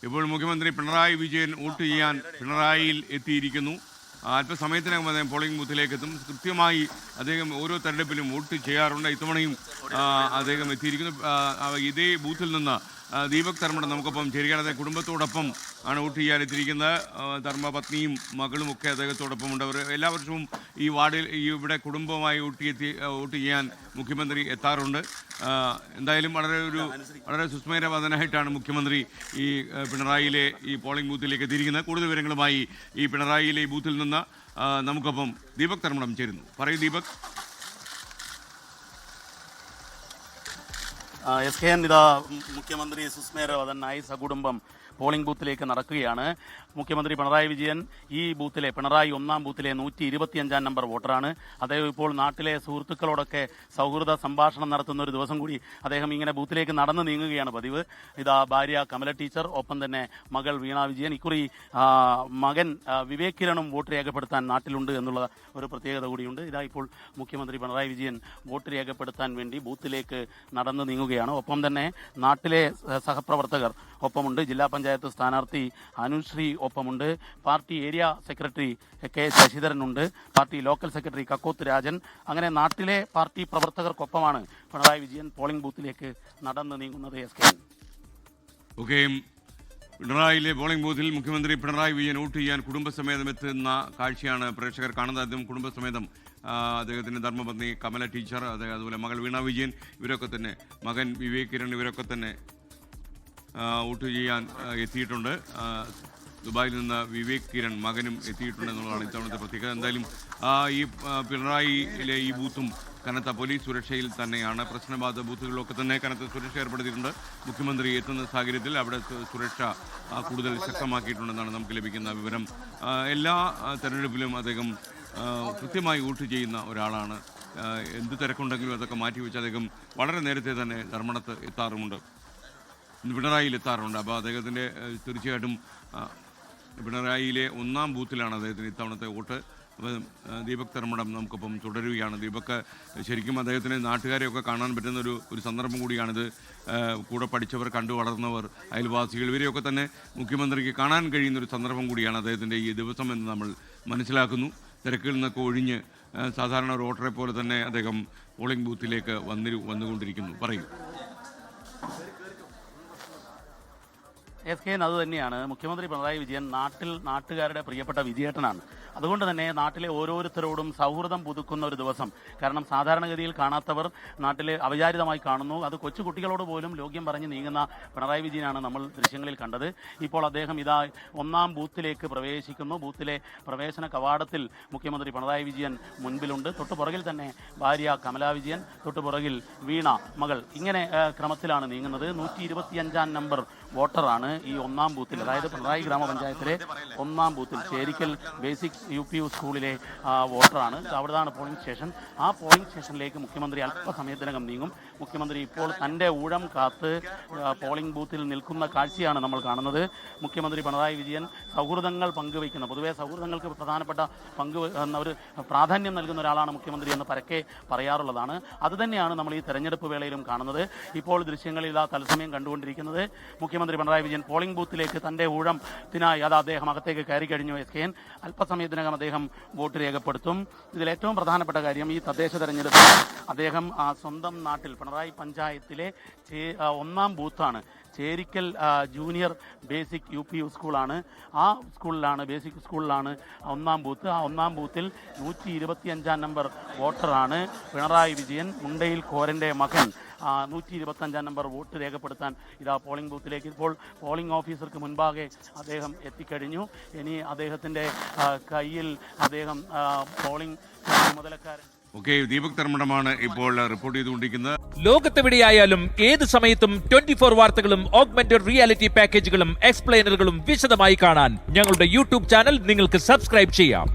ഇപ്പോൾ മുഖ്യമന്ത്രി പിണറായി വിജയൻ വോട്ട് ചെയ്യാൻ പിണറായിയിൽ എത്തിയിരിക്കുന്നു. അല്പസമയത്തിനകം അദ്ദേഹം പോളിംഗ് ബൂത്തിലേക്ക് എത്തും. കൃത്യമായി അദ്ദേഹം ഓരോ തെരഞ്ഞെടുപ്പിലും വോട്ട് ചെയ്യാറുണ്ട്. ഇത്തവണയും അദ്ദേഹം എത്തിയിരിക്കുന്നു. ഇതേ ബൂത്തിൽ നിന്ന് ദീപക് ധർമ്മടം നമുക്കൊപ്പം ചേരുകയാണ്. കുടുംബത്തോടൊപ്പം ആണ് വോട്ട് ചെയ്യാനെത്തിയിരിക്കുന്നത്. ധർമ്മപത്നിയും മകളും ഒക്കെ അദ്ദേഹത്തോടൊപ്പം ഉണ്ട്. അവർ എല്ലാ വർഷവും ഈ വാർഡിൽ ഇവിടെ കുടുംബമായി വോട്ട് ചെയ്യാൻ മുഖ്യമന്ത്രി എത്താറുണ്ട്. എന്തായാലും വളരെ സുസ്മേരവദനായിട്ടാണ് മുഖ്യമന്ത്രി ഈ പിണറായിയിലെ ഈ പോളിംഗ് ബൂത്തിലേക്ക് എത്തിയിരിക്കുന്നത്. കൂടുതൽ വിവരങ്ങളുമായി ഈ പിണറായിയിലെ ഈ ബൂത്തിൽ നിന്ന് നമുക്കൊപ്പം ദീപക് ധർമ്മടം ചേരുന്നു. പറയൂ ദീപക്. SKN ഇതാ മുഖ്യമന്ത്രി സുസ്മേരവദനായി സകുടുംബം പോളിംഗ് ബൂത്തിലേക്ക് നടക്കുകയാണ്. മുഖ്യമന്ത്രി പിണറായി വിജയൻ ഈ ബൂത്തിലെ പിണറായി 1-ാം ബൂത്തിലെ 125-ാം നമ്പർ വോട്ടറാണ്. അദ്ദേഹം ഇപ്പോൾ നാട്ടിലെ സുഹൃത്തുക്കളോടൊക്കെ സൗഹൃദ സംഭാഷണം നടത്തുന്ന ഒരു ദിവസം കൂടി അദ്ദേഹം ഇങ്ങനെ ബൂത്തിലേക്ക് നടന്നു നീങ്ങുകയാണ് പതിവ്. ഇതാ ഭാര്യ കമല ടീച്ചർ, ഒപ്പം തന്നെ മകൾ വീണ വിജയൻ. ഇക്കുറി മകൻ വിവേക് കിരണും വോട്ട് രേഖപ്പെടുത്താൻ നാട്ടിലുണ്ട് എന്നുള്ള ഒരു പ്രത്യേകത കൂടിയുണ്ട്. ഇതാ ഇപ്പോൾ മുഖ്യമന്ത്രി പിണറായി വിജയൻ വോട്ട് രേഖപ്പെടുത്താൻ വേണ്ടി ബൂത്തിലേക്ക് നടന്നു നീങ്ങുകയാണ്. ഒപ്പം തന്നെ നാട്ടിലെ സഹപ്രവർത്തകർ ഒപ്പമുണ്ട്. ജില്ലാ പഞ്ചായത്ത് സ്ഥാനാർത്ഥി അനുശ്രീ ഒപ്പമുണ്ട്. പാർട്ടി ഏരിയ സെക്രട്ടറി കെ ശശിധരനുണ്ട്. Party local secretary Kakkoth Rajan. അങ്ങനെ നാട്ടിലെ പാർട്ടി പ്രവർത്തകർക്കൊപ്പമാണ് പിണറായി വിജയൻ പോളിംഗ് ബൂത്തിലേക്ക് നടന്നു നീങ്ങുന്നത്. ഓക്കെ, പിണറായിയിലെ പോളിംഗ് ബൂത്തിൽ മുഖ്യമന്ത്രി പിണറായി വിജയൻ വോട്ട് ചെയ്യാൻ കുടുംബസമേതം എത്തുന്ന കാഴ്ചയാണ് പ്രേക്ഷകർ കാണുന്നത്. അദ്ദേഹം കുടുംബസമേതം അദ്ദേഹത്തിൻ്റെ ധർമ്മപത്നി കമല ടീച്ചർ, അതുപോലെ മകൾ വീണ വിജയൻ, ഇവരൊക്കെ തന്നെ, മകൻ വിവേക് കിരൺ, ഇവരൊക്കെ തന്നെ വോട്ട് ചെയ്യാൻ എത്തിയിട്ടുണ്ട്. ദുബായിൽ നിന്ന് വിവേക് കിരൺ മകനും എത്തിയിട്ടുണ്ട് എന്നുള്ളതാണ് ഇത്തവണത്തെ പ്രത്യേകത. എന്തായാലും ഈ പിണറായിയിലെ ഈ ബൂത്തും കനത്ത പോലീസ് സുരക്ഷയിൽ തന്നെയാണ്. പ്രശ്നബാധിത ബൂത്തുകളിലൊക്കെ തന്നെ കനത്ത സുരക്ഷ ഏർപ്പെടുത്തിയിട്ടുണ്ട്. മുഖ്യമന്ത്രി എത്തുന്ന സാഹചര്യത്തിൽ അവിടെ സുരക്ഷ കൂടുതൽ ശക്തമാക്കിയിട്ടുണ്ടെന്നാണ് നമുക്ക് ലഭിക്കുന്ന വിവരം. എല്ലാ തെരഞ്ഞെടുപ്പിലും അദ്ദേഹം കൃത്യമായി വോട്ട് ചെയ്യുന്ന ഒരാളാണ്. എന്ത് തിരക്കുണ്ടെങ്കിലും അതൊക്കെ മാറ്റിവെച്ച് അദ്ദേഹം വളരെ നേരത്തെ തന്നെ ധർമ്മടത്ത് എത്താറുമുണ്ട്, പിണറായിയിൽ എത്താറുണ്ട്. അപ്പോൾ അദ്ദേഹത്തിൻ്റെ തീർച്ചയായിട്ടും പിണറായിയിലെ 1-ാം ബൂത്തിലാണ് അദ്ദേഹത്തിന് ഇത്തവണത്തെ വോട്ട്. അപ്പോൾ ദീപക് ധർമ്മടം നമുക്കൊപ്പം തുടരുകയാണ്. ദീപക്, ശരിക്കും അദ്ദേഹത്തിന് നാട്ടുകാരെയൊക്കെ കാണാൻ പറ്റുന്ന ഒരു സന്ദർഭം കൂടിയാണിത്. കൂടെ പഠിച്ചവർ, കണ്ടു വളർന്നവർ, അയൽവാസികൾ, ഇവരെയൊക്കെ തന്നെ മുഖ്യമന്ത്രിക്ക് കാണാൻ കഴിയുന്നൊരു സന്ദർഭം കൂടിയാണ് അദ്ദേഹത്തിൻ്റെ ഈ ദിവസം എന്ന് നമ്മൾ മനസ്സിലാക്കുന്നു. തിരക്കിൽ നിന്നൊക്കെ ഒഴിഞ്ഞ് സാധാരണ ഒരു വോട്ടറെ പോലെ തന്നെ അദ്ദേഹം പോളിംഗ് ബൂത്തിലേക്ക് വന്നുകൊണ്ടിരിക്കുന്നു. പറയും. SKN അത് തന്നെയാണ്. മുഖ്യമന്ത്രി പിണറായി വിജയൻ നാട്ടുകാരുടെ പ്രിയപ്പെട്ട വിജയേട്ടനാണ്. അതുകൊണ്ട് തന്നെ നാട്ടിലെ ഓരോരുത്തരോടും സൗഹൃദം പുതുക്കുന്ന ഒരു ദിവസം. കാരണം സാധാരണഗതിയിൽ കാണാത്തവർ നാട്ടിലെ അവിചാരിതമായി കാണുന്നു. അത് കൊച്ചു കുട്ടികളോട് പോലും ലോക്യം പറഞ്ഞ് നീങ്ങുന്ന പിണറായി വിജയനാണ് നമ്മൾ ദൃശ്യങ്ങളിൽ കണ്ടത്. ഇപ്പോൾ അദ്ദേഹം ഇതാ 1-ാം ബൂത്തിലേക്ക് പ്രവേശിക്കുന്നു. ബൂത്തിലെ പ്രവേശന കവാടത്തിൽ മുഖ്യമന്ത്രി പിണറായി വിജയൻ മുൻപിലുണ്ട്. തൊട്ടുപുറകിൽ തന്നെ ഭാര്യ കമലാ വിജയൻ, തൊട്ടുപുറകിൽ വീണ മകൾ. ഇങ്ങനെ ക്രമത്തിലാണ് നീങ്ങുന്നത്. 125-ാം നമ്പർ വോട്ടറാണ് ഈ 1-ാം ബൂത്തിൽ, അതായത് പിണറായി ഗ്രാമപഞ്ചായത്തിലെ 1-ാം ബൂത്തിൽ ചേരിക്കൽ ബേസിക് UPU സ്കൂളിലെ വോട്ടറാണ്. അവിടെയാണ് പോളിംഗ് സ്റ്റേഷൻ. ആ പോളിംഗ് സ്റ്റേഷനിലേക്ക് മുഖ്യമന്ത്രി അല്പസമയത്തിനകം നീങ്ങും. മുഖ്യമന്ത്രി ഇപ്പോൾ തൻ്റെ ഊഴം കാത്ത് പോളിംഗ് ബൂത്തിൽ നിൽക്കുന്ന കാഴ്ചയാണ് നമ്മൾ കാണുന്നത്. മുഖ്യമന്ത്രി പിണറായി വിജയൻ സൗഹൃദങ്ങൾ പങ്കുവയ്ക്കുന്ന, പൊതുവെ സൗഹൃദങ്ങൾക്ക് പ്രധാനപ്പെട്ട ഒരു പ്രാധാന്യം നൽകുന്ന ഒരാളാണ് മുഖ്യമന്ത്രി എന്ന് പരക്കെ പറയാറുള്ളതാണ്. അതുതന്നെയാണ് നമ്മൾ ഈ തെരഞ്ഞെടുപ്പ് വേളയിലും കാണുന്നത്. ഇപ്പോൾ ദൃശ്യങ്ങളിൽ തത്സമയം കണ്ടുകൊണ്ടിരിക്കുന്നത് മുഖ്യമന്ത്രി പിണറായി വിജയൻ പോളിംഗ് ബൂത്തിലേക്ക് തൻ്റെ ഊഴത്തിനായി അദ്ദേഹം അകത്തേക്ക് കയറി കഴിഞ്ഞു. SKN അല്പസമയത്തിനകം അദ്ദേഹം വോട്ട് രേഖപ്പെടുത്തും. ഇതിൽ ഏറ്റവും പ്രധാനപ്പെട്ട കാര്യം, ഈ തദ്ദേശ തെരഞ്ഞെടുപ്പിൽ അദ്ദേഹം സ്വന്തം നാട്ടിൽ പിണറായി പഞ്ചായത്തിലെ 1-ാം ബൂത്താണ്. ചേരിക്കൽ ജൂനിയർ ബേസിക് UPU സ്കൂളാണ്. ആ സ്കൂളിലാണ്, ബേസിക് സ്കൂളിലാണ് 1-ാം ബൂത്ത്. ആ 1-ാം ബൂത്തിൽ 125-ാം നമ്പർ വോട്ടറാണ് പിണറായി വിജയൻ. മുണ്ടയിൽ കോരൻ്റെ മകൻ 125-ാം നമ്പർ വോട്ട് രേഖപ്പെടുത്താൻ ഇതാ പോളിംഗ് ബൂത്തിലേക്ക് ഇപ്പോൾ പോളിംഗ് ഓഫീസർക്ക് മുൻപാകെ അദ്ദേഹം എത്തിക്കഴിഞ്ഞു. ഇനി അദ്ദേഹത്തിൻ്റെ കയ്യിൽ അദ്ദേഹം പോളിംഗ് മുതലക്കാരൻ. ഓക്കെ, ദീപക് ധർമ്മടമാണ് ഇപ്പോൾ റിപ്പോർട്ട് ചെയ്തുകൊണ്ടിരിക്കുന്നത്. ലോകത്തെവിടെയായാലും ഏത് സമയത്തും 24 വാർത്തകളും ഓഗ്മെന്റഡ് റിയാലിറ്റി പാക്കേജുകളും എക്സ്പ്ലെയിനറുകളും വിശദമായി കാണാൻ ഞങ്ങളുടെ YouTube ചാനൽ നിങ്ങൾക്ക് സബ്സ്ക്രൈബ് ചെയ്യാം.